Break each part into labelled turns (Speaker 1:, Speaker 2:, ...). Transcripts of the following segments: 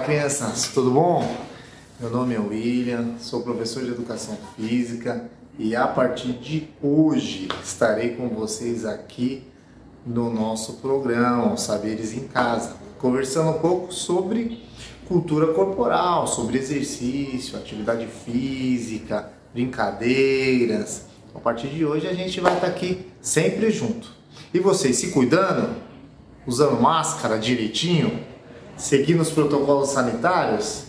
Speaker 1: Fala, crianças, tudo bom? Meu nome é William, sou professor de Educação Física e a partir de hoje estarei com vocês aqui no nosso programa Saberes em Casa, conversando um pouco sobre cultura corporal, sobre exercício, atividade física, brincadeiras. A partir de hoje a gente vai estar aqui sempre junto. E vocês se cuidando, usando máscara direitinho, seguindo os protocolos sanitários,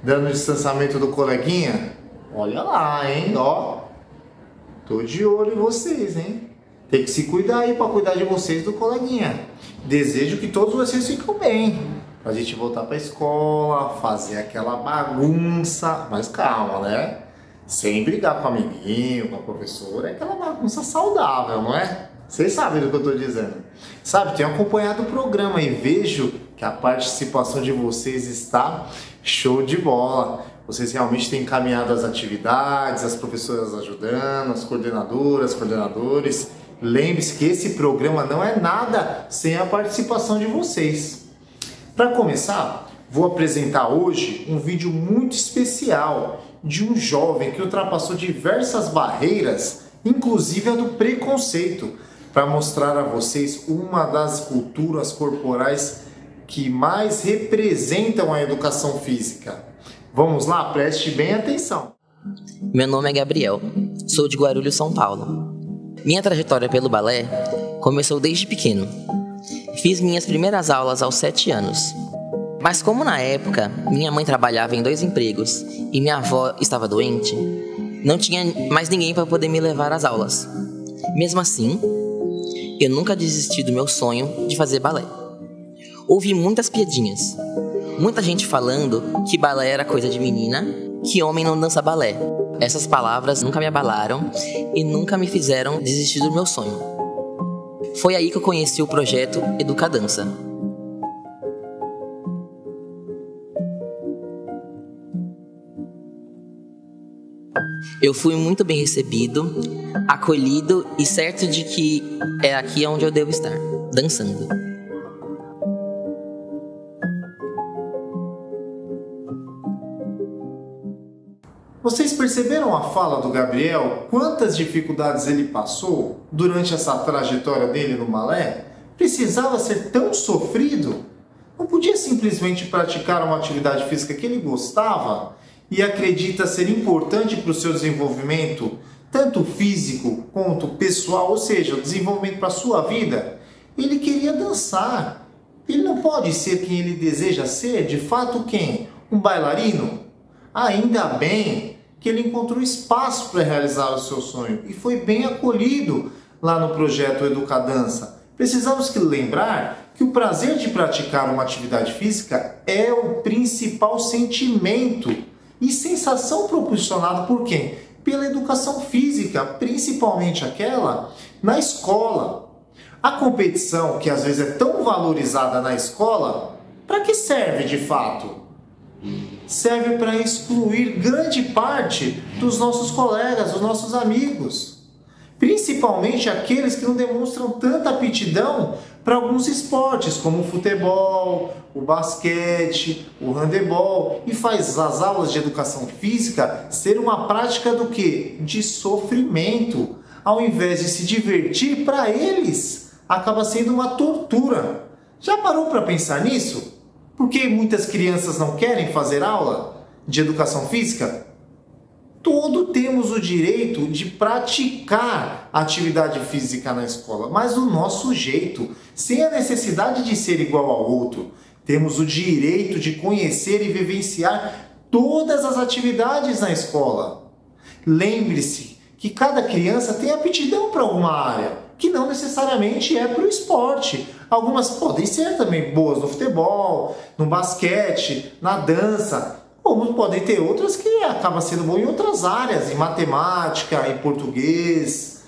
Speaker 1: dando o distanciamento do coleguinha? Olha lá, hein? Ó, tô de olho em vocês, hein? Tem que se cuidar aí para cuidar de vocês e do coleguinha. Desejo que todos vocês fiquem bem, pra gente voltar pra escola, fazer aquela bagunça, mas calma, né? Sem brigar com o amiguinho, com a professora, é aquela bagunça saudável, não é? Vocês sabem do que eu tô dizendo. Sabe, tenho acompanhado o programa e vejo que a participação de vocês está show de bola. Vocês realmente têm encaminhado as atividades, as professoras ajudando, as coordenadoras, coordenadores. Lembre-se que esse programa não é nada sem a participação de vocês. Para começar, vou apresentar hoje um vídeo muito especial de um jovem que ultrapassou diversas barreiras, inclusive a do preconceito, para mostrar a vocês uma das culturas corporais que mais representam a educação física. Vamos lá, preste bem atenção.
Speaker 2: Meu nome é Gabriel, sou de Guarulhos, São Paulo. Minha trajetória pelo balé começou desde pequeno. Fiz minhas primeiras aulas aos 7 anos. Mas como na época minha mãe trabalhava em 2 empregos e minha avó estava doente, não tinha mais ninguém para poder me levar às aulas. Mesmo assim, eu nunca desisti do meu sonho de fazer balé. Ouvi muitas piadinhas, muita gente falando que balé era coisa de menina, que homem não dança balé. Essas palavras nunca me abalaram e nunca me fizeram desistir do meu sonho. Foi aí que eu conheci o projeto Educadança. Eu fui muito bem recebido, acolhido e certo de que é aqui onde eu devo estar, dançando.
Speaker 1: Vocês perceberam a fala do Gabriel? Quantas dificuldades ele passou durante essa trajetória dele no balé? Precisava ser tão sofrido? Não podia simplesmente praticar uma atividade física que ele gostava e acredita ser importante para o seu desenvolvimento, tanto físico quanto pessoal, ou seja, o desenvolvimento para a sua vida? Ele queria dançar. Ele não pode ser quem ele deseja ser, de fato quem? Um bailarino? Ainda bem que ele encontrou espaço para realizar o seu sonho e foi bem acolhido lá no projeto Educadança. Precisamos lembrar que o prazer de praticar uma atividade física é o principal sentimento e sensação proporcionada por quem? Pela educação física, principalmente aquela na escola. A competição, que às vezes é tão valorizada na escola, para que serve de fato? Serve para excluir grande parte dos nossos colegas, dos nossos amigos. Principalmente aqueles que não demonstram tanta aptidão para alguns esportes, como o futebol, o basquete, o handebol, e faz as aulas de educação física ser uma prática do quê? De sofrimento. Ao invés de se divertir, para eles acaba sendo uma tortura. Já parou para pensar nisso? Por que muitas crianças não querem fazer aula de educação física? Todos temos o direito de praticar atividade física na escola, mas do nosso jeito, sem a necessidade de ser igual ao outro. Temos o direito de conhecer e vivenciar todas as atividades na escola. Lembre-se que cada criança tem aptidão para alguma área, que não necessariamente é para o esporte. Algumas podem ser também boas no futebol, no basquete, na dança, como podem ter outras que acabam sendo boas em outras áreas, em matemática, em português.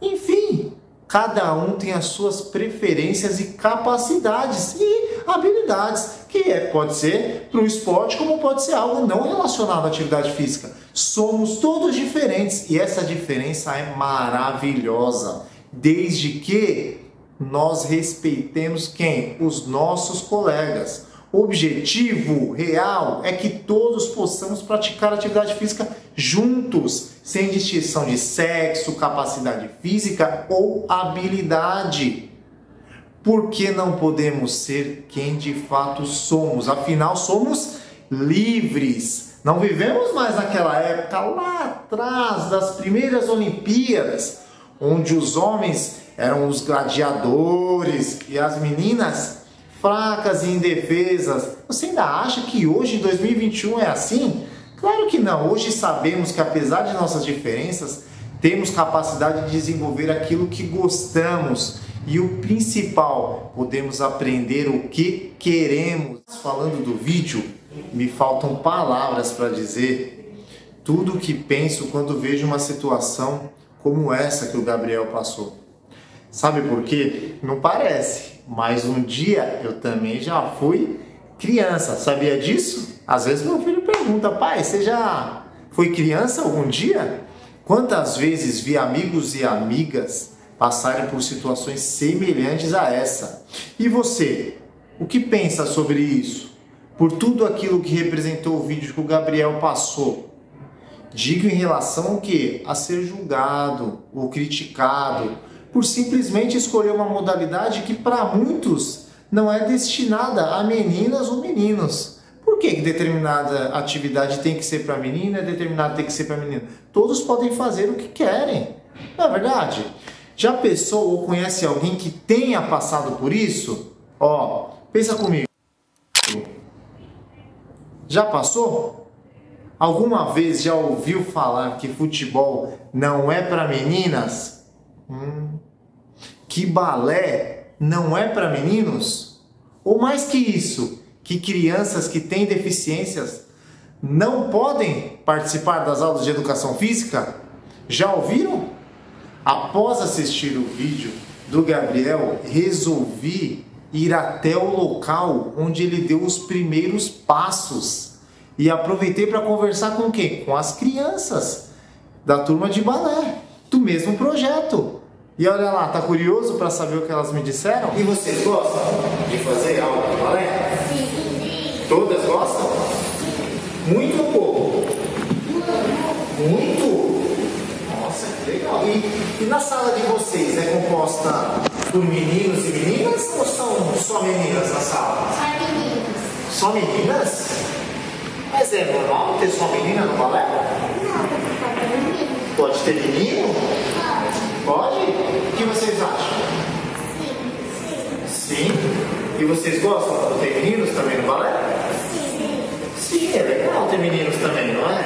Speaker 1: Enfim, cada um tem as suas preferências e capacidades e habilidades, que pode ser para o esporte, como pode ser algo não relacionado à atividade física. Somos todos diferentes e essa diferença é maravilhosa, desde que nós respeitemos quem? Os nossos colegas. O objetivo real é que todos possamos praticar atividade física juntos, sem distinção de sexo, capacidade física ou habilidade. Porque não podemos ser quem de fato somos? Afinal, somos livres. Não vivemos mais naquela época lá atrás das primeiras Olimpíadas, onde os homens eram os gladiadores e as meninas fracas e indefesas. Você ainda acha que hoje, em 2021, é assim? Claro que não. Hoje sabemos que, apesar de nossas diferenças, temos capacidade de desenvolver aquilo que gostamos. E o principal, podemos aprender o que queremos. Falando do vídeo, me faltam palavras para dizer tudo o que penso quando vejo uma situação como essa que o Gabriel passou. Sabe por quê? Não parece, mas um dia eu também já fui criança. Sabia disso? Às vezes meu filho pergunta: pai, você já foi criança algum dia? Quantas vezes vi amigos e amigas passarem por situações semelhantes a essa? E você, o que pensa sobre isso? Por tudo aquilo que representou o vídeo que o Gabriel passou. Digo em relação ao quê? A ser julgado ou criticado por simplesmente escolher uma modalidade que para muitos não é destinada a meninas ou meninos. Por que determinada atividade tem que ser para menina e determinada tem que ser para menino? Todos podem fazer o que querem, não é verdade? Já pensou ou conhece alguém que tenha passado por isso? Ó, pensa comigo. Já passou? Alguma vez já ouviu falar que futebol não é para meninas? Que balé não é para meninos? Ou mais que isso, que crianças que têm deficiências não podem participar das aulas de educação física? Já ouviram? Após assistir o vídeo do Gabriel, resolvi ir até o local onde ele deu os primeiros passos e aproveitei para conversar com quem? Com as crianças da turma de balé, do mesmo projeto. E olha lá, tá curioso para saber o que elas me disseram? E vocês gostam de fazer aula de balé? Sim. Todas gostam? Muito ou pouco? Muito? Nossa, que legal. E na sala de vocês é composta por meninos e meninas ou são só meninas na sala? Só meninas. Só meninas? Mas é normal ter só menina no balé? Não, pode ter menino. Pode ter menino? Pode? O que vocês acham? Sim. Sim? E vocês gostam de ter meninos também no balé? Sim. Sim, é legal ter meninos também, não é?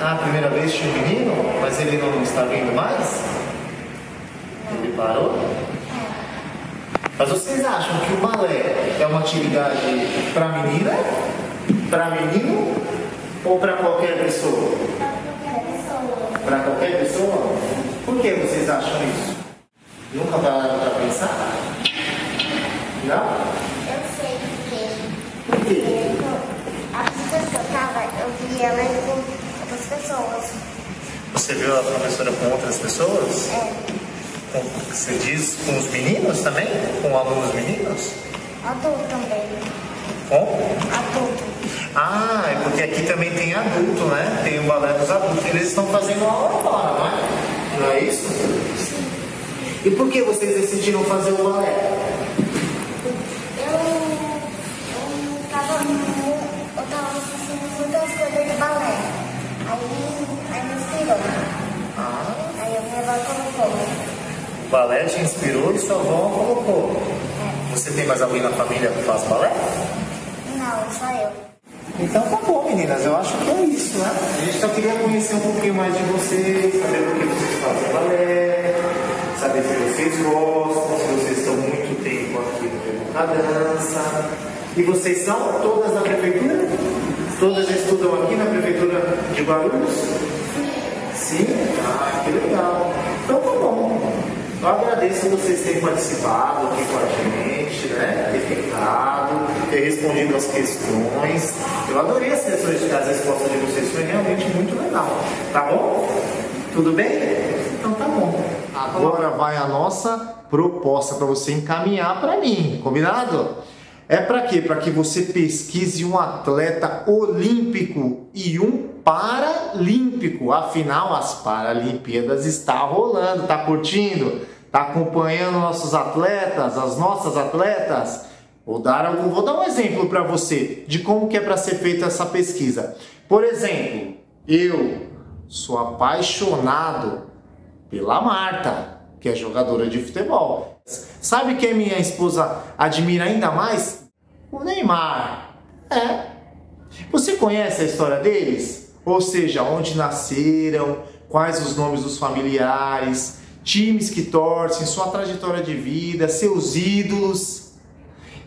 Speaker 1: Ah, a primeira vez tinha um menino, mas ele não está vindo mais? Ele parou? Mas vocês acham que o balé é uma atividade para menina, para menino ou para qualquer pessoa? Para qualquer pessoa? Por que vocês acham isso? Nunca pararam para pensar? Não?
Speaker 3: Eu sei por quê.
Speaker 1: Por quê?
Speaker 3: A professora que eu estava, eu vi ela com outras pessoas.
Speaker 1: Você viu a professora com outras pessoas?
Speaker 3: É.
Speaker 1: Você diz com os meninos também? Com alunos meninos?
Speaker 3: Adulto também.
Speaker 1: Com?
Speaker 3: Adulto.
Speaker 1: Ah, é porque aqui também tem adulto, né? Tem o balé dos adultos. Eles estão fazendo aula agora, não é? Não é isso?
Speaker 3: Sim.
Speaker 1: E por que vocês decidiram fazer o balé?
Speaker 3: Eu tava assistindo muitas coisas de balé. Aí me inspirou. Aí a minha avó colocou.
Speaker 1: O balé te inspirou e sua avó colocou. Você tem mais alguém na família que faz balé?
Speaker 3: Não, só eu.
Speaker 1: Então tá bom, meninas. Eu acho que é isso, né? A gente só queria conhecer um pouquinho mais de vocês, saber por que vocês fazem balé, saber se vocês gostam, se vocês estão muito tempo aqui na dança. E vocês são todas da prefeitura? Todas estudam aqui na prefeitura de Guarulhos? Sim? Ah, que legal. Então tá bom. Eu agradeço vocês terem participado aqui com a gente, né? Ter ficado, ter respondido as questões. Eu adorei as respostas de vocês, foi realmente muito legal. Tá bom? Tudo bem? Então tá bom. Agora vai a nossa proposta para você encaminhar para mim, combinado? É para quê? Para que você pesquise um atleta olímpico e um paralímpico. Afinal, as Paralimpíadas estão rolando. Tá curtindo? Tá acompanhando nossos atletas, as nossas atletas? Vou dar um exemplo para você de como que é para ser feita essa pesquisa. Por exemplo, eu sou apaixonado pela Marta, que é jogadora de futebol. Sabe quem minha esposa admira ainda mais? O Neymar. Você conhece a história deles? Ou seja, onde nasceram, quais os nomes dos familiares, times que torcem, sua trajetória de vida, seus ídolos.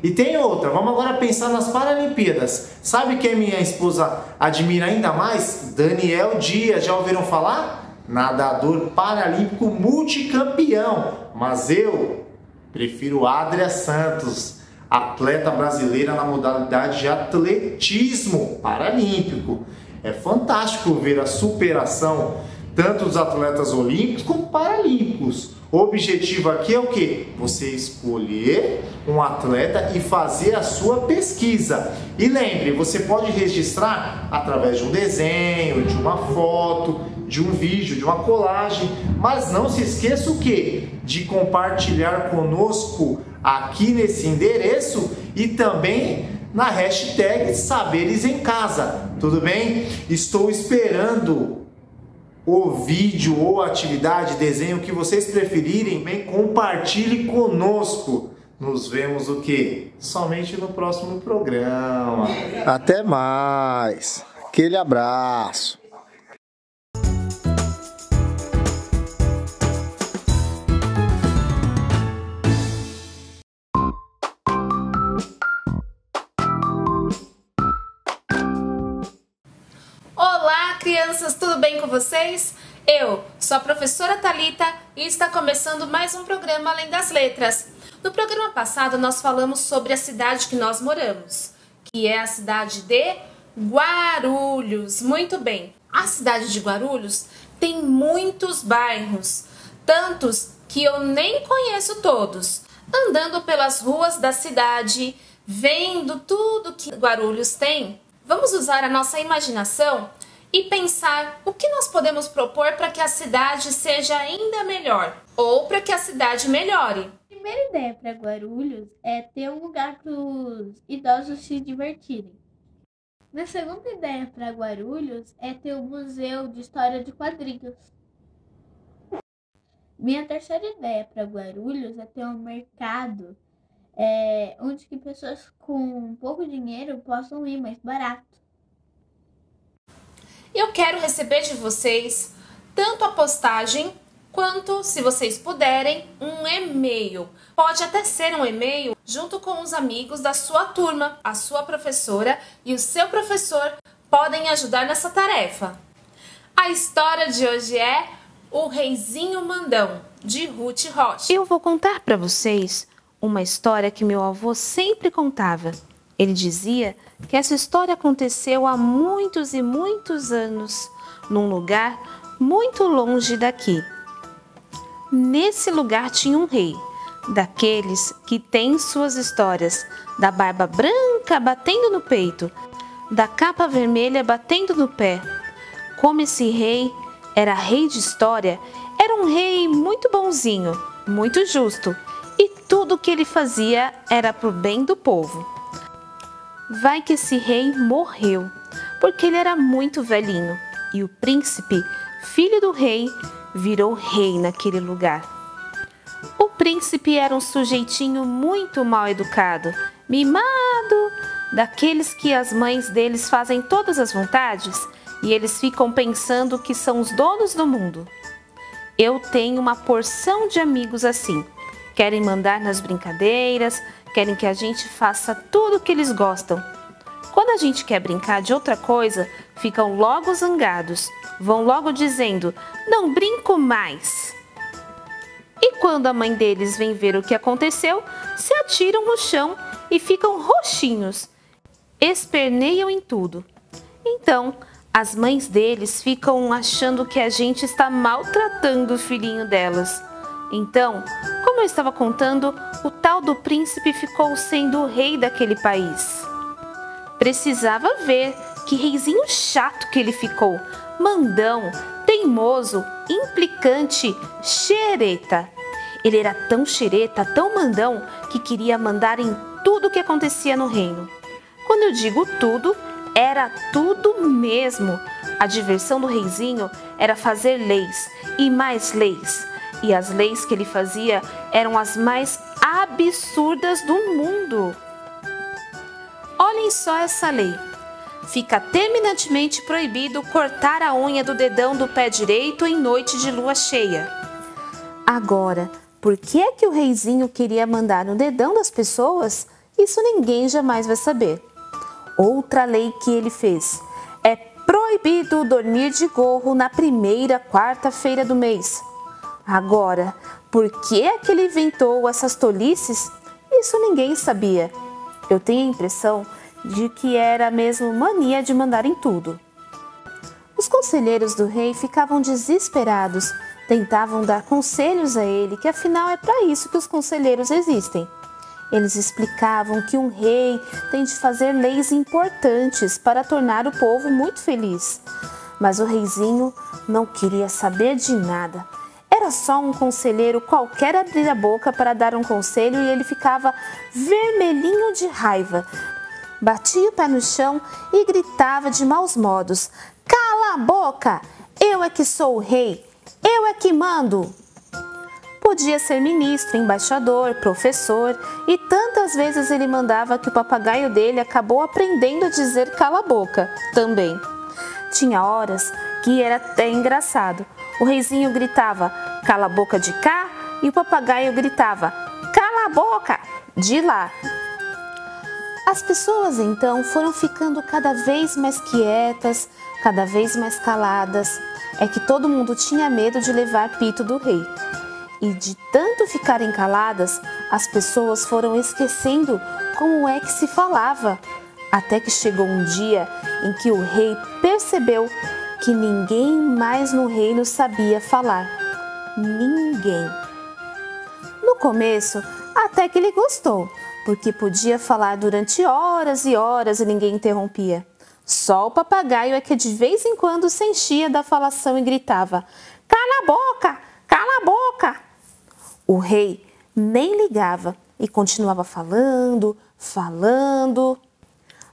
Speaker 1: E tem outra, vamos agora pensar nas Paralimpíadas. Sabe quem minha esposa admira ainda mais? Daniel Dias, já ouviram falar? Nadador paralímpico multicampeão. Mas eu prefiro Adria Santos, atleta brasileira na modalidade de atletismo paralímpico. É fantástico ver a superação tanto dos atletas olímpicos como paralímpicos. O objetivo aqui é o quê? Você escolher um atleta e fazer a sua pesquisa. E lembre, você pode registrar através de um desenho, de uma foto, de um vídeo, de uma colagem, mas não se esqueça o quê? De compartilhar conosco aqui nesse endereço e também na hashtag Saberes em Casa, tudo bem? Estou esperando o vídeo ou atividade, desenho que vocês preferirem, bem, compartilhe conosco. Nos vemos o quê? Somente no próximo programa.
Speaker 4: Até mais. Aquele abraço.
Speaker 5: Olá, crianças, tudo bem com vocês? Eu sou a professora Thalita e está começando mais um programa Além das Letras. No programa passado nós falamos sobre a cidade que nós moramos, que é a cidade de Guarulhos. Muito bem, a cidade de Guarulhos tem muitos bairros, tantos que eu nem conheço todos. Andando pelas ruas da cidade, vendo tudo que Guarulhos tem, vamos usar a nossa imaginação e pensar o que nós podemos propor para que a cidade seja ainda melhor ou para que a cidade melhore.
Speaker 6: A primeira ideia para Guarulhos é ter um lugar para os idosos se divertirem. Minha segunda ideia para Guarulhos é ter um museu de história de quadrinhos. Minha terceira ideia para Guarulhos é ter um mercado onde que pessoas com pouco dinheiro possam ir mais barato.
Speaker 5: Eu quero receber de vocês tanto a postagem quanto, se vocês puderem, um e-mail. Pode até ser um e-mail junto com os amigos da sua turma. A sua professora e o seu professor podem ajudar nessa tarefa. A história de hoje é O Reizinho Mandão, de Ruth Rocha.
Speaker 7: Eu vou contar para vocês uma história que meu avô sempre contava. Ele dizia que essa história aconteceu há muitos e muitos anos, num lugar muito longe daqui. Nesse lugar tinha um rei, daqueles que têm suas histórias, da barba branca batendo no peito, da capa vermelha batendo no pé. Como esse rei era rei de história, era um rei muito bonzinho, muito justo, e tudo o que ele fazia era pro bem do povo. Vai que esse rei morreu, porque ele era muito velhinho, e o príncipe, filho do rei, virou rei naquele lugar. O príncipe era um sujeitinho muito mal educado, mimado, daqueles que as mães deles fazem todas as vontades e eles ficam pensando que são os donos do mundo. Eu tenho uma porção de amigos assim. Querem mandar nas brincadeiras, querem que a gente faça tudo o que eles gostam. Quando a gente quer brincar de outra coisa, ficam logo zangados. Vão logo dizendo, não brinco mais. E quando a mãe deles vem ver o que aconteceu, se atiram no chão e ficam roxinhos. Esperneiam em tudo. Então, as mães deles ficam achando que a gente está maltratando o filhinho delas. Então, como eu estava contando, o tal do príncipe ficou sendo o rei daquele país. Precisava ver que reizinho chato que ele ficou, mandão, teimoso, implicante, xereta. Ele era tão xereta, tão mandão, que queria mandar em tudo o que acontecia no reino. Quando eu digo tudo, era tudo mesmo. A diversão do reizinho era fazer leis e mais leis. E as leis que ele fazia eram as mais absurdas do mundo. Olhem só essa lei. Fica terminantemente proibido cortar a unha do dedão do pé direito em noite de lua cheia. Agora, por que é que o reizinho queria mandar no dedão das pessoas? Isso ninguém jamais vai saber. Outra lei que ele fez: é proibido dormir de gorro na primeira quarta-feira do mês. Agora, por que é que ele inventou essas tolices? Isso ninguém sabia. Eu tenho a impressão de que era mesmo mania de mandar em tudo. Os conselheiros do rei ficavam desesperados, tentavam dar conselhos a ele, que afinal é para isso que os conselheiros existem. Eles explicavam que um rei tem de fazer leis importantes para tornar o povo muito feliz. Mas o reizinho não queria saber de nada. Era só um conselheiro qualquer abrir a boca para dar um conselho e ele ficava vermelhinho de raiva. Batia o pé no chão e gritava de maus modos: "Cala a boca! Eu é que sou o rei! Eu é que mando!" Podia ser ministro, embaixador, professor, e tantas vezes ele mandava que o papagaio dele acabou aprendendo a dizer "cala a boca" também. Tinha horas que era até engraçado. O reizinho gritava "cala a boca" de cá e o papagaio gritava "cala a boca" de lá. As pessoas então foram ficando cada vez mais quietas, cada vez mais caladas. É que todo mundo tinha medo de levar pito do rei. E de tanto ficarem caladas, as pessoas foram esquecendo como é que se falava. Até que chegou um dia em que o rei percebeu que ninguém mais no reino sabia falar. Ninguém. No começo, até que ele gostou, porque podia falar durante horas e horas e ninguém interrompia. Só o papagaio é que de vez em quando se enchia da falação e gritava: "Cala a boca! Cala a boca!" O rei nem ligava e continuava falando, falando.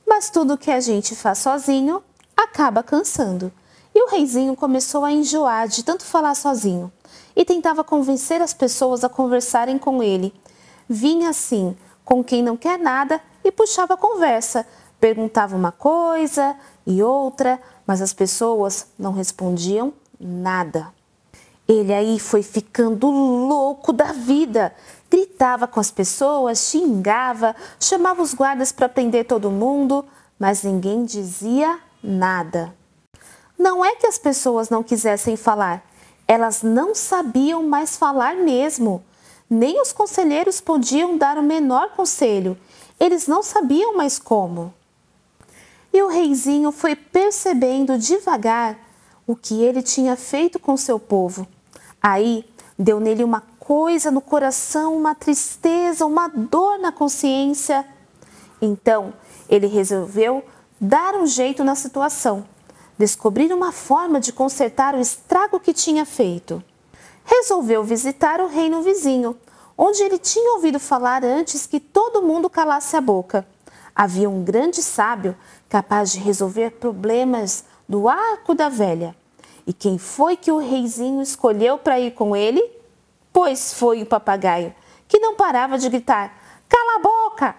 Speaker 7: Mas tudo que a gente faz sozinho acaba cansando. E o reizinho começou a enjoar de tanto falar sozinho e tentava convencer as pessoas a conversarem com ele. Vinha assim, com quem não quer nada, e puxava a conversa. Perguntava uma coisa e outra, mas as pessoas não respondiam nada. Ele aí foi ficando louco da vida. Gritava com as pessoas, xingava, chamava os guardas para prender todo mundo, mas ninguém dizia nada. Não é que as pessoas não quisessem falar, elas não sabiam mais falar mesmo. Nem os conselheiros podiam dar o menor conselho, eles não sabiam mais como. E o reizinho foi percebendo devagar o que ele tinha feito com seu povo. Aí deu nele uma coisa no coração, uma tristeza, uma dor na consciência. Então ele resolveu dar um jeito na situação, descobrir uma forma de consertar o estrago que tinha feito. Resolveu visitar o reino vizinho, onde ele tinha ouvido falar antes que todo mundo calasse a boca. Havia um grande sábio capaz de resolver problemas do arco da velha. E quem foi que o reizinho escolheu para ir com ele? Pois foi o papagaio, que não parava de gritar "cala a boca",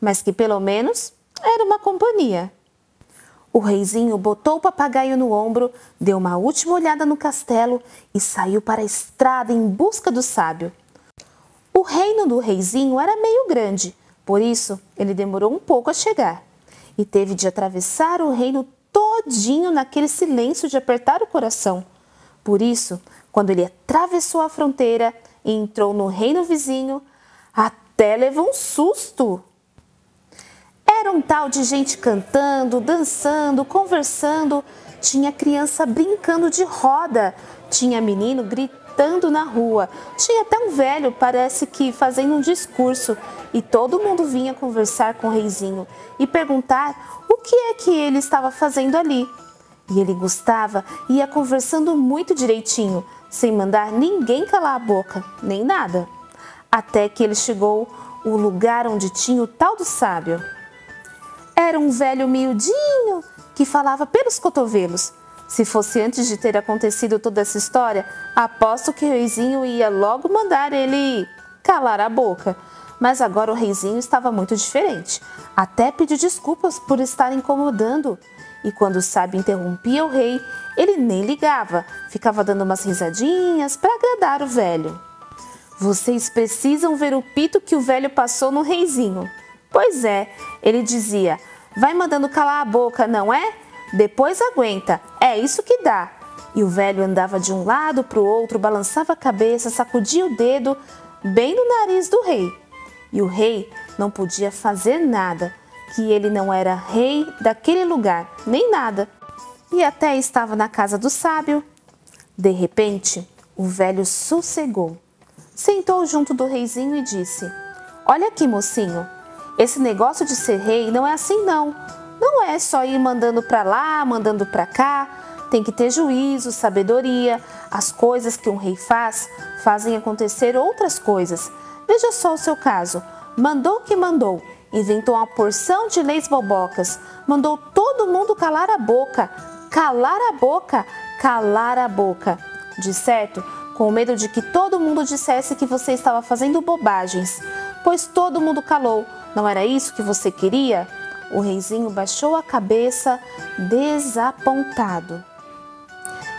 Speaker 7: mas que pelo menos era uma companhia. O reizinho botou o papagaio no ombro, deu uma última olhada no castelo e saiu para a estrada em busca do sábio. O reino do reizinho era meio grande, por isso ele demorou um pouco a chegar e teve de atravessar o reino todinho naquele silêncio de apertar o coração. Por isso, quando ele atravessou a fronteira e entrou no reino vizinho, até levou um susto. Era um tal de gente cantando, dançando, conversando, tinha criança brincando de roda, tinha menino gritando gritando na rua. Tinha até um velho, parece que fazendo um discurso, e todo mundo vinha conversar com o reizinho e perguntar o que é que ele estava fazendo ali. E ele gostava e ia conversando muito direitinho, sem mandar ninguém calar a boca, nem nada. Até que ele chegou ao lugar onde tinha o tal do sábio. Era um velho miudinho que falava pelos cotovelos. Se fosse antes de ter acontecido toda essa história, aposto que o reizinho ia logo mandar ele calar a boca. Mas agora o reizinho estava muito diferente. Até pediu desculpas por estar incomodando. E quando o sábio interrompia o rei, ele nem ligava. Ficava dando umas risadinhas para agradar o velho. Vocês precisam ver o pito que o velho passou no reizinho. Pois é, ele dizia, vai mandando calar a boca, não é? Depois aguenta, é isso que dá. E o velho andava de um lado para o outro, balançava a cabeça, sacudia o dedo bem no nariz do rei. E o rei não podia fazer nada, que ele não era rei daquele lugar, nem nada. E até estava na casa do sábio. De repente, o velho sossegou. Sentou junto do reizinho e disse, olha aqui, mocinho, esse negócio de ser rei não é assim não. Não é só ir mandando para lá, mandando para cá. Tem que ter juízo, sabedoria. As coisas que um rei faz, fazem acontecer outras coisas. Veja só o seu caso. Mandou que mandou. Inventou uma porção de leis bobocas. Mandou todo mundo calar a boca. Calar a boca. Calar a boca. De certo, com medo de que todo mundo dissesse que você estava fazendo bobagens. Pois todo mundo calou. Não era isso que você queria? O reizinho baixou a cabeça, desapontado.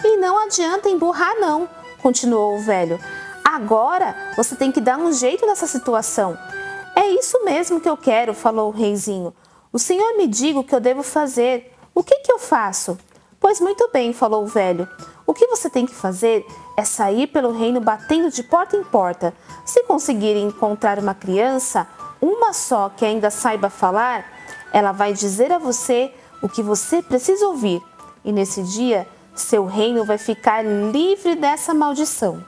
Speaker 7: E não adianta emburrar não, continuou o velho. Agora você tem que dar um jeito nessa situação. É isso mesmo que eu quero, falou o reizinho. O senhor me diga o que eu devo fazer. O que eu faço? Pois muito bem, falou o velho. O que você tem que fazer é sair pelo reino batendo de porta em porta. Se conseguir encontrar uma criança, uma só que ainda saiba falar, ela vai dizer a você o que você precisa ouvir. E nesse dia, seu reino vai ficar livre dessa maldição.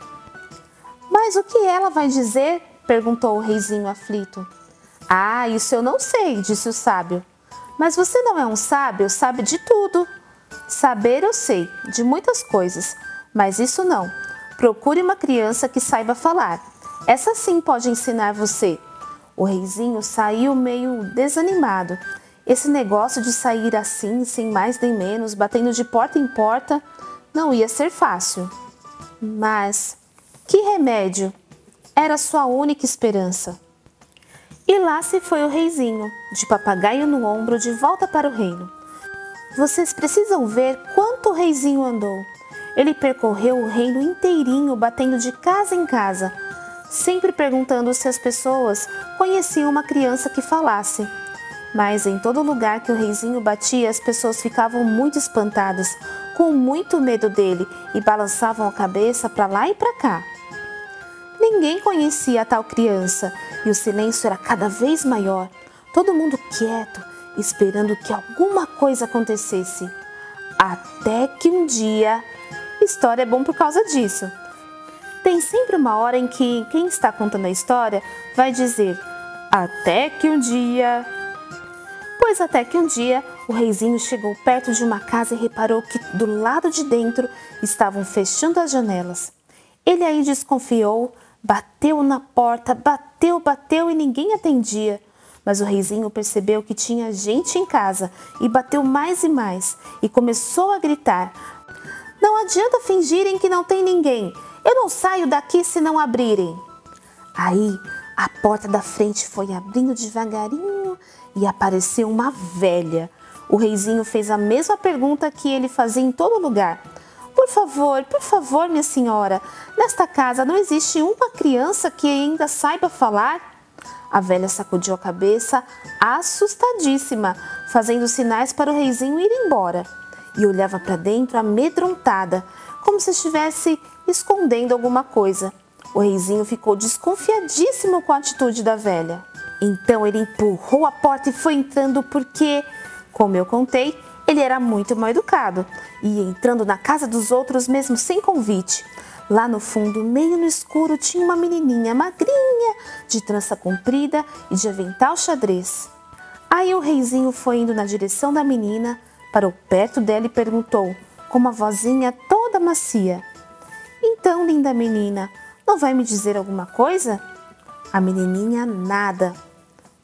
Speaker 7: Mas o que ela vai dizer? Perguntou o reizinho aflito. Ah, isso eu não sei, disse o sábio. Mas você não é um sábio, sabe de tudo. Saber eu sei, de muitas coisas, mas isso não. Procure uma criança que saiba falar. Essa sim pode ensinar você. O reizinho saiu meio desanimado. Esse negócio de sair assim, sem mais nem menos, batendo de porta em porta, não ia ser fácil. Mas que remédio! Era sua única esperança. E lá se foi o reizinho, de papagaio no ombro, de volta para o reino. Vocês precisam ver quanto o reizinho andou. Ele percorreu o reino inteirinho, batendo de casa em casa, sempre perguntando se as pessoas conheciam uma criança que falasse. Mas em todo lugar que o reizinho batia, as pessoas ficavam muito espantadas, com muito medo dele, e balançavam a cabeça para lá e para cá. Ninguém conhecia a tal criança, e o silêncio era cada vez maior, todo mundo quieto, esperando que alguma coisa acontecesse. Até que um dia... História é bom por causa disso. Tem sempre uma hora em que quem está contando a história vai dizer até que um dia... Pois até que um dia o reizinho chegou perto de uma casa e reparou que do lado de dentro estavam fechando as janelas. Ele aí desconfiou, bateu na porta, bateu e ninguém atendia. Mas o reizinho percebeu que tinha gente em casa e bateu mais e mais e começou a gritar: não adianta fingirem que não tem ninguém. Eu não saio daqui se não abrirem. Aí a porta da frente foi abrindo devagarinho e apareceu uma velha. O reizinho fez a mesma pergunta que ele fazia em todo lugar. Por favor, minha senhora, nesta casa não existe uma criança que ainda saiba falar? A velha sacudiu a cabeça, assustadíssima, fazendo sinais para o reizinho ir embora. E olhava para dentro amedrontada, como se estivesse escondendo alguma coisa. O reizinho ficou desconfiadíssimo com a atitude da velha. Então ele empurrou a porta e foi entrando porque, como eu contei, ele era muito mal educado e ia entrando na casa dos outros mesmo sem convite. Lá no fundo, meio no escuro, tinha uma menininha magrinha, de trança comprida e de avental xadrez. Aí o reizinho foi indo na direção da menina, parou perto dela e perguntou, com uma vozinha toda macia: "Então, linda menina, não vai me dizer alguma coisa?" A menininha nada.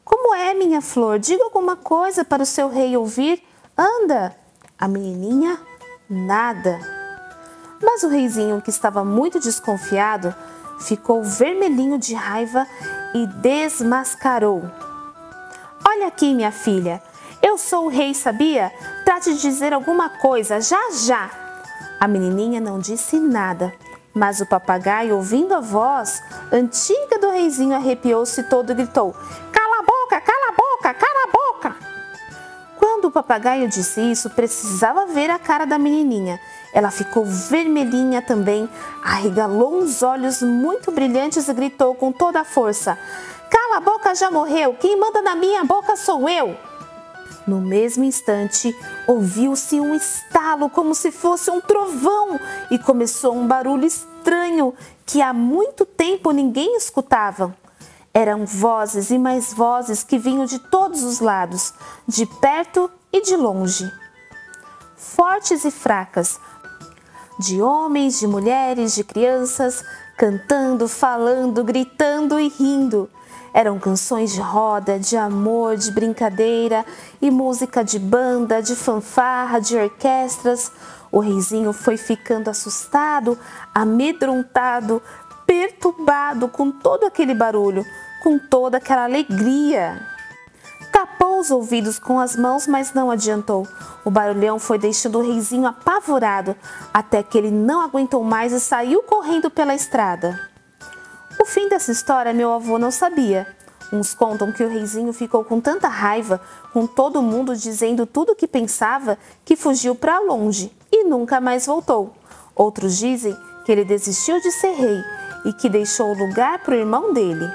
Speaker 7: "Como é, minha flor? Diga alguma coisa para o seu rei ouvir. Anda!" A menininha nada. Mas o reizinho, que estava muito desconfiado, ficou vermelhinho de raiva e desmascarou. "Olha aqui, minha filha, eu sou o rei, sabia? Trate de dizer alguma coisa, já já." A menininha não disse nada, mas o papagaio, ouvindo a voz antiga do reizinho, arrepiou-se todo e gritou: "Cala a boca, cala a boca, cala a boca!" Quando o papagaio disse isso, precisava ver a cara da menininha. Ela ficou vermelhinha também, arregalou uns olhos muito brilhantes e gritou com toda a força: "Cala a boca, já morreu! Quem manda na minha boca sou eu!" No mesmo instante, ouviu-se um estalo como se fosse um trovão e começou um barulho estranho que há muito tempo ninguém escutava. Eram vozes e mais vozes que vinham de todos os lados, de perto e de longe. Fortes e fracas, de homens, de mulheres, de crianças, cantando, falando, gritando e rindo. Eram canções de roda, de amor, de brincadeira e música de banda, de fanfarra, de orquestras. O reizinho foi ficando assustado, amedrontado, perturbado com todo aquele barulho, com toda aquela alegria. Tapou os ouvidos com as mãos, mas não adiantou. O barulhão foi deixando o reizinho apavorado, até que ele não aguentou mais e saiu correndo pela estrada. O fim dessa história meu avô não sabia. Uns contam que o reizinho ficou com tanta raiva, com todo mundo dizendo tudo o que pensava, que fugiu para longe e nunca mais voltou. Outros dizem que ele desistiu de ser rei e que deixou o lugar para o irmão dele.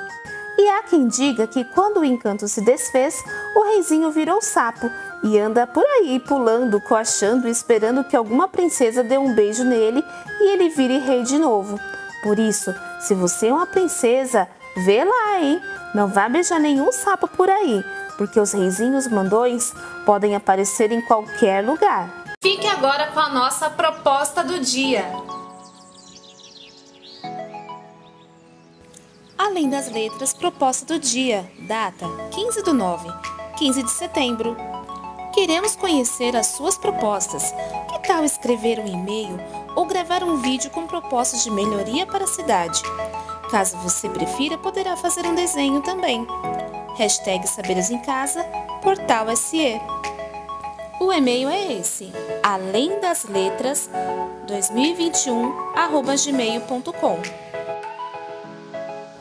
Speaker 7: E há quem diga que quando o encanto se desfez, o reizinho virou sapo e anda por aí pulando, coachando e esperando que alguma princesa dê um beijo nele e ele vire rei de novo. Por isso, se você é uma princesa, vê lá, hein? Não vá beijar nenhum sapo por aí, porque os reizinhos mandões podem aparecer em qualquer lugar.
Speaker 5: Fique agora com a nossa proposta do dia.
Speaker 7: Além das letras, proposta do dia, data 15/9, 15 de setembro. Queremos conhecer as suas propostas. Que tal escrever um e-mail ou gravar um vídeo com propostas de melhoria para a cidade? Caso você prefira, poderá fazer um desenho também. Hashtag Saberes em Casa, Portal SE. O e-mail é esse, além das letras 2021@gmail.com.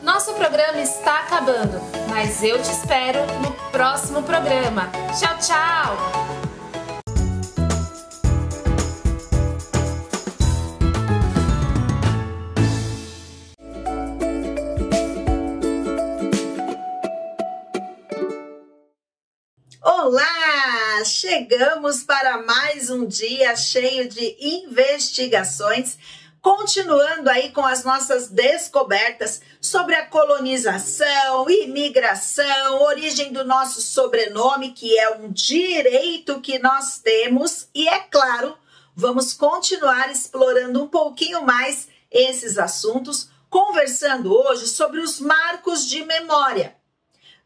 Speaker 5: Nosso programa está acabando, mas eu te espero no próximo programa. Tchau, tchau!
Speaker 8: Olá! Chegamos para mais um dia cheio de investigações, continuando aí com as nossas descobertas sobre a colonização, imigração, origem do nosso sobrenome, que é um direito que nós temos, e é claro, vamos continuar explorando um pouquinho mais esses assuntos, conversando hoje sobre os marcos de memória.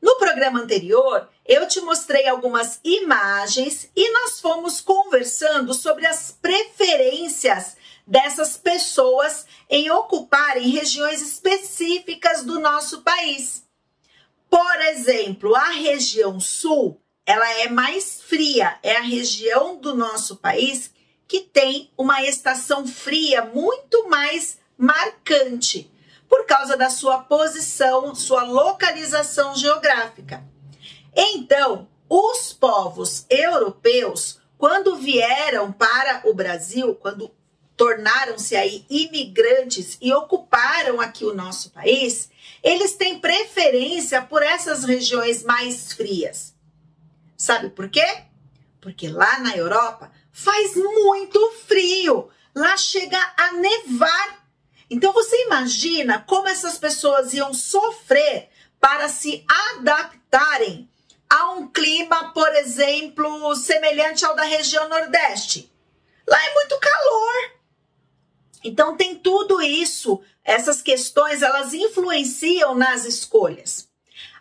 Speaker 8: No programa anterior, eu te mostrei algumas imagens e nós fomos conversando sobre as preferências dessas pessoas em ocuparem regiões específicas do nosso país. Por exemplo, a região sul, ela é mais fria, é a região do nosso país que tem uma estação fria muito mais marcante, por causa da sua posição, sua localização geográfica. Então, os povos europeus, quando vieram para o Brasil, quando tornaram-se aí imigrantes e ocuparam aqui o nosso país, eles têm preferência por essas regiões mais frias. Sabe por quê? Porque lá na Europa faz muito frio, lá chega a nevar. Então você imagina como essas pessoas iam sofrer para se adaptarem a um clima, por exemplo, semelhante ao da região Nordeste. Lá é muito calor. Então tem tudo isso, essas questões, elas influenciam nas escolhas.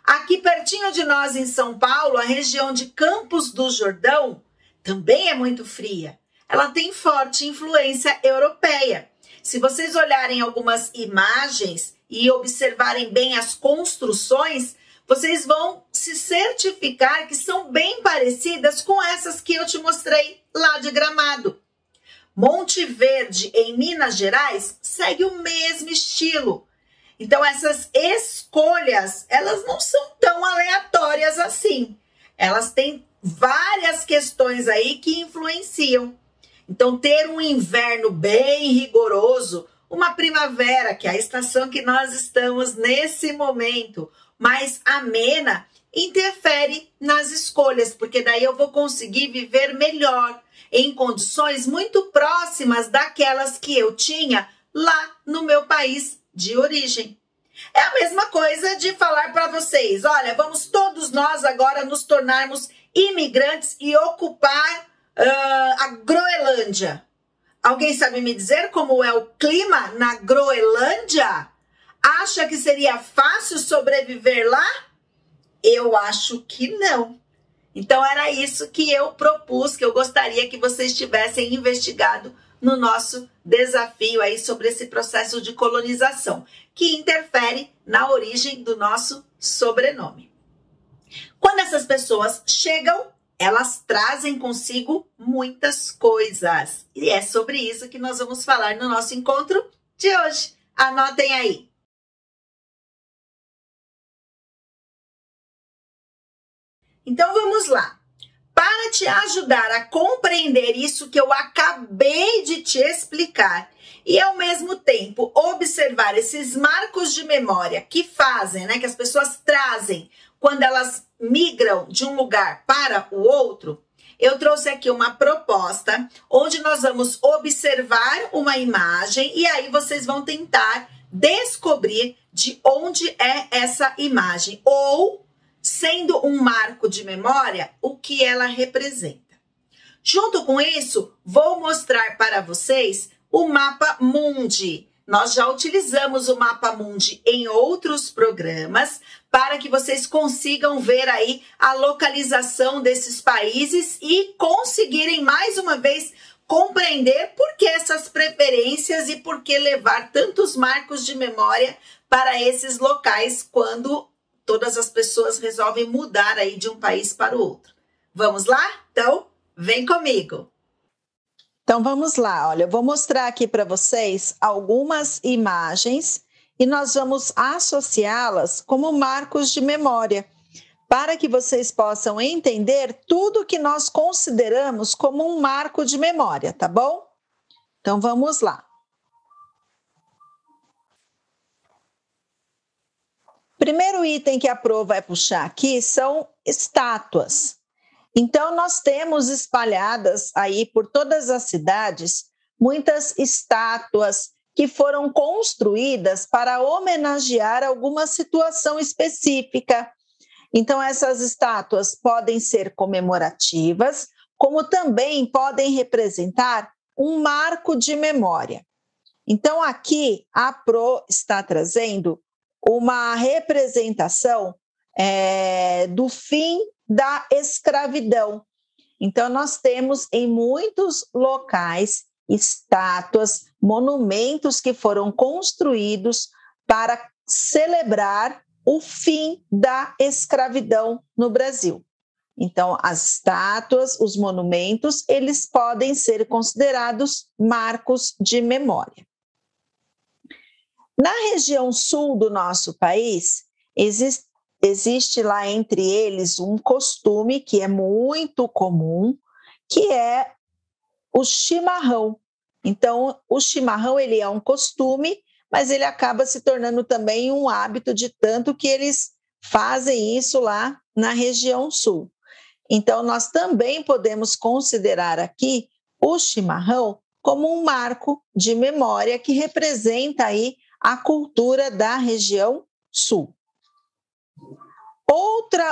Speaker 8: Aqui pertinho de nós em São Paulo, a região de Campos do Jordão também é muito fria. Ela tem forte influência europeia. Se vocês olharem algumas imagens e observarem bem as construções, vocês vão se certificar que são bem parecidas com essas que eu te mostrei lá de Gramado. Monte Verde, em Minas Gerais, segue o mesmo estilo. Então, essas escolhas, elas não são tão aleatórias assim. Elas têm várias questões aí que influenciam. Então, ter um inverno bem rigoroso, uma primavera, que é a estação que nós estamos nesse momento, mais amena, interfere nas escolhas, porque daí eu vou conseguir viver melhor, em condições muito próximas daquelas que eu tinha lá no meu país de origem. É a mesma coisa de falar para vocês, olha, vamos todos nós agora nos tornarmos imigrantes e ocupar a Groenlândia. Alguém sabe me dizer como é o clima na Groenlândia? Acha que seria fácil sobreviver lá? Eu acho que não. Então era isso que eu propus, que eu gostaria que vocês tivessem investigado no nosso desafio aí sobre esse processo de colonização, que interfere na origem do nosso sobrenome. Quando essas pessoas chegam, elas trazem consigo muitas coisas. E é sobre isso que nós vamos falar no nosso encontro de hoje. Anotem aí. Então vamos lá. Para te ajudar a compreender isso que eu acabei de te explicar e ao mesmo tempo observar esses marcos de memória que fazem, que as pessoas trazem quando elas migram de um lugar para o outro, eu trouxe aqui uma proposta onde nós vamos observar uma imagem e aí vocês vão tentar descobrir de onde é essa imagem ou, sendo um marco de memória, o que ela representa. Junto com isso, vou mostrar para vocês o mapa mundi. Nós já utilizamos o mapa mundi em outros programas para que vocês consigam ver aí a localização desses países e conseguirem mais uma vez compreender por que essas preferências e por que levar tantos marcos de memória para esses locais quando todas as pessoas resolvem mudar aí de um país para o outro. Vamos lá? Então, vem comigo. Então, vamos lá. Olha, eu vou mostrar aqui para vocês algumas imagens e nós vamos associá-las como marcos de memória, para que vocês possam entender tudo que nós consideramos como um marco de memória, tá bom? Então, vamos lá. Primeiro item que a Pro vai puxar aqui são estátuas. Então, nós temos espalhadas aí por todas as cidades muitas estátuas que foram construídas para homenagear alguma situação específica. Então, essas estátuas podem ser comemorativas, como também podem representar um marco de memória. Então, aqui a Pro está trazendo uma representação do fim da escravidão. Então, nós temos em muitos locais estátuas, monumentos que foram construídos para celebrar o fim da escravidão no Brasil. Então, as estátuas, os monumentos, eles podem ser considerados marcos de memória. Na região sul do nosso país, existe lá entre eles um costume que é muito comum, que é o chimarrão. Então, o chimarrão ele é um costume, mas ele acaba se tornando também um hábito de tanto que eles fazem isso lá na região sul. Então, nós também podemos considerar aqui o chimarrão como um marco de memória que representa aí a cultura da região sul.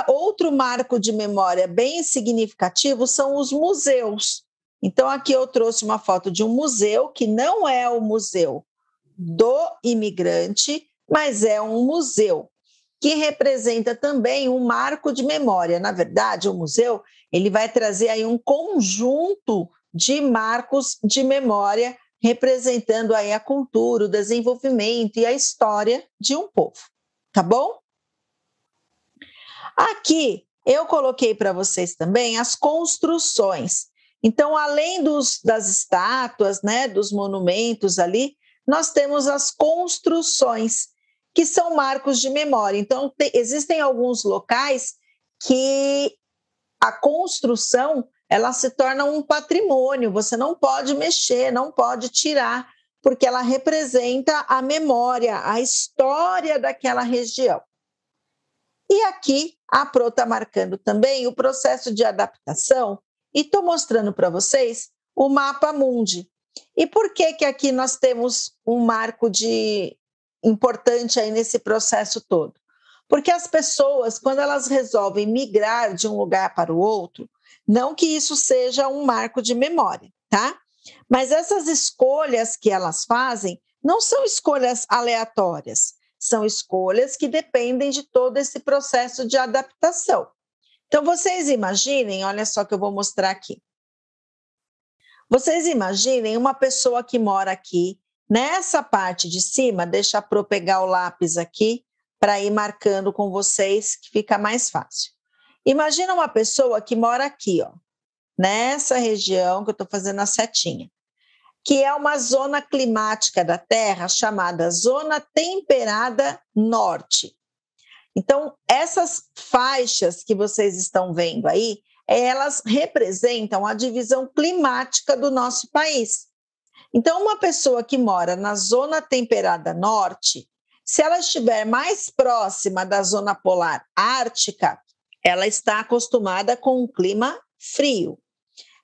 Speaker 8: Outro marco de memória bem significativo são os museus. Então, aqui eu trouxe uma foto de um museu, que não é o museu do imigrante, mas é um museu que representa também um marco de memória. Na verdade, o museu ele vai trazer aí um conjunto de marcos de memória, representando aí a cultura, o desenvolvimento e a história de um povo. Tá bom? Aqui eu coloquei para vocês também as construções. Então, além das estátuas, né, dos monumentos ali, nós temos as construções, que são marcos de memória. Então, existem alguns locais que a construção ela se torna um patrimônio, você não pode mexer, não pode tirar, porque ela representa a memória, a história daquela região. E aqui a Pro está marcando também o processo de adaptação e estou mostrando para vocês o mapa mundi. E por que aqui nós temos um marco importante aí nesse processo todo? Porque as pessoas, quando elas resolvem migrar de um lugar para o outro, não que isso seja um marco de memória, tá? Mas essas escolhas que elas fazem não são escolhas aleatórias, são escolhas que dependem de todo esse processo de adaptação. Então, vocês imaginem, olha só que eu vou mostrar aqui. Vocês imaginem uma pessoa que mora aqui, nessa parte de cima, deixa para eu pegar o lápis aqui, para ir marcando com vocês, que fica mais fácil. Imagina uma pessoa que mora aqui, ó, nessa região que eu estou fazendo a setinha, que é uma zona climática da Terra chamada Zona Temperada Norte. Então, essas faixas que vocês estão vendo aí, elas representam a divisão climática do nosso país. Então, uma pessoa que mora na Zona Temperada Norte, se ela estiver mais próxima da Zona Polar Ártica, ela está acostumada com um clima frio.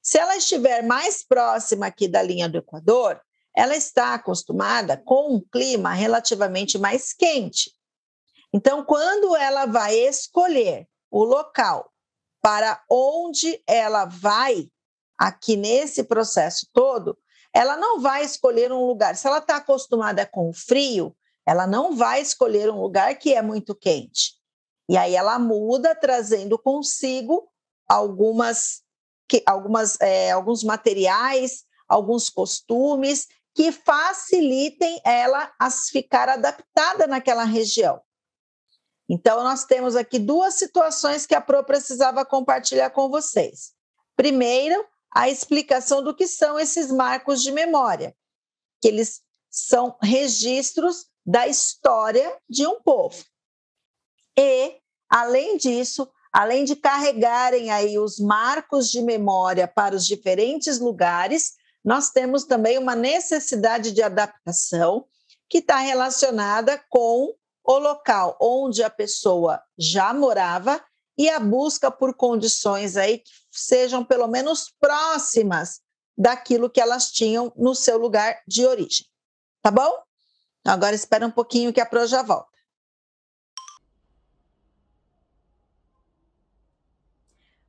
Speaker 8: Se ela estiver mais próxima aqui da linha do Equador, ela está acostumada com um clima relativamente mais quente. Então, quando ela vai escolher o local para onde ela vai, aqui nesse processo todo, ela não vai escolher um lugar. Se ela está acostumada com o frio, ela não vai escolher um lugar que é muito quente. E aí ela muda, trazendo consigo alguns materiais, alguns costumes que facilitem ela a ficar adaptada naquela região. Então, nós temos aqui duas situações que a Pro precisava compartilhar com vocês. Primeiro, a explicação do que são esses marcos de memória, que eles são registros da história de um povo. E, além disso, além de carregarem aí os marcos de memória para os diferentes lugares, nós temos também uma necessidade de adaptação que está relacionada com o local onde a pessoa já morava e a busca por condições aí que sejam pelo menos próximas daquilo que elas tinham no seu lugar de origem. Tá bom? Agora espera um pouquinho que a Pro já volta.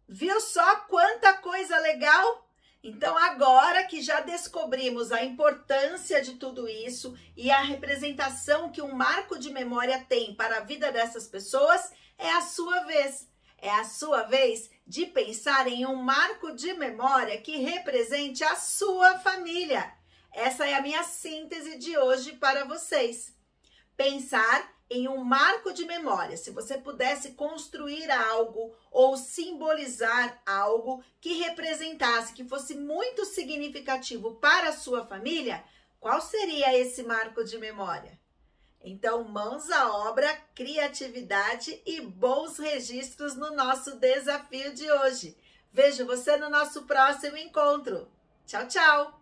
Speaker 8: Viu só quanta coisa legal? Então, agora que já descobrimos a importância de tudo isso e a representação que um marco de memória tem para a vida dessas pessoas, é a sua vez. É a sua vez de pensar em um marco de memória que represente a sua família. Essa é a minha síntese de hoje para vocês. Pensar em um marco de memória, se você pudesse construir algo ou simbolizar algo que representasse, que fosse muito significativo para a sua família, qual seria esse marco de memória? Então, mãos à obra, criatividade e bons registros no nosso desafio de hoje. Vejo você no nosso próximo encontro. Tchau, tchau!